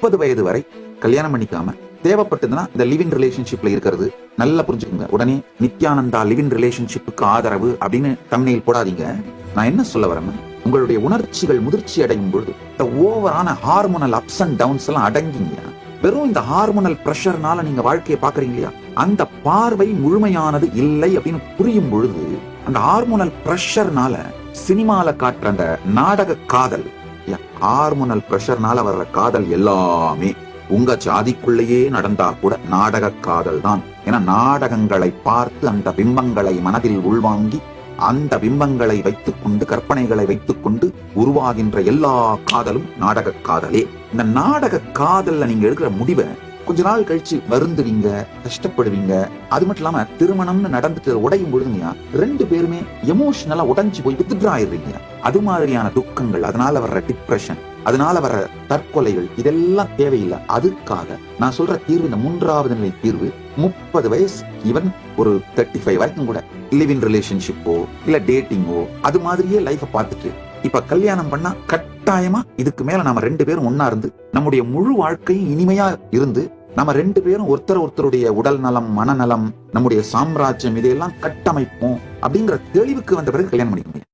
30 வயது வரை கல்யாணம் பண்ணிக்காம தேவைப்பட்டதுன்னா இந்த லிவிங் ரிலேஷன்ஷிப்ல இருக்கிறது நல்லா புரிஞ்சுக்கோங்க. உடனே நித்யானந்தா லிவிங் ரிலேஷன்ஷிப்புக்கு ஆதரவு அப்படின்னு தம்ப்நெயில் போடாதீங்க. நான் என்ன சொல்ல வரேன்னா, உங்களுடைய உணர்ச்சிகள் முதிர்ச்சி அடையும் பொழுது இந்த ஓவரான ஹார்மோனல் அப்ஸ் அண்ட் டவுன்ஸ் எல்லாம் அடங்கிங்க. வெறும் இந்த ஹார்மோனல் பிரஷர்னால நீங்க வாழ்க்கையை பாக்குறீங்க இல்லையா, அந்த பார்வை முழுமையானது இல்லை அப்படின்னு புரியும் பொழுது அந்த ஹார்மோனல் பிரஷர்னால சினிமால காட்டுற அந்த நாடக காதல், ஹார்மோனல் பிரஷர்னால வர்ற காதல் எல்லாமே உங்க ஜாதிக்குள்ளேயே நடந்தா கூட நாடக காதல் தான். ஏன்னா நாடகங்களை பார்த்து அந்த பிம்பங்களை மனதில் உள்வாங்கி அந்த பிம்பங்களை வைத்துக் கொண்டு கற்பனைகளை வைத்துக் கொண்டு உருவாகின்ற எல்லா காதலும் நாடக காதலே. இந்த நாடக காதல்ல நீங்க எடுக்கிற முடிவை கொஞ்ச நாள் கழிச்சு வருந்துவீங்க, கஷ்டப்படுவீங்க. அது மட்டும் இல்லாம திருமணம்னு நடந்துட்டு உடையும் பொழுதுங்க 2 பேருமே எமோஷனலா உடைஞ்சு போய் வித்ட்ரா ஆயிடுறீங்க. அது மாதிரியான துக்கங்கள், அதனால வர்ற டிப்ரெஷன், அதனால வர்ற தற்கொலைகள் இதெல்லாம் தேவையில்லை. அதுக்காக நான் சொல்ற தீர்வு, இந்த 3வது நிலை தீர்வு, 30 வயசு ஈவன் ஒரு 35 வரைக்கும் கூட லிவிங் ரிலேஷன்ஷிப்போ இல்ல டேட்டிங்கோ அது மாதிரியே லைஃப பார்த்துட்டு இப்ப கல்யாணம் பண்ணா கட்டாயமா இதுக்கு மேல நம்ம 2 பேரும் ஒன்னா இருந்து நம்முடைய முழு வாழ்க்கையும் இனிமையா இருந்து நம்ம 2 பேரும் ஒருத்தருடைய உடல் நலம், மனநலம், நம்முடைய சாம்ராஜ்யம் இதையெல்லாம் கட்டமைப்போம் அப்படிங்கிற தெளிவுக்கு வந்த பிறகு கல்யாணம் பண்ணிக்க முடியும்.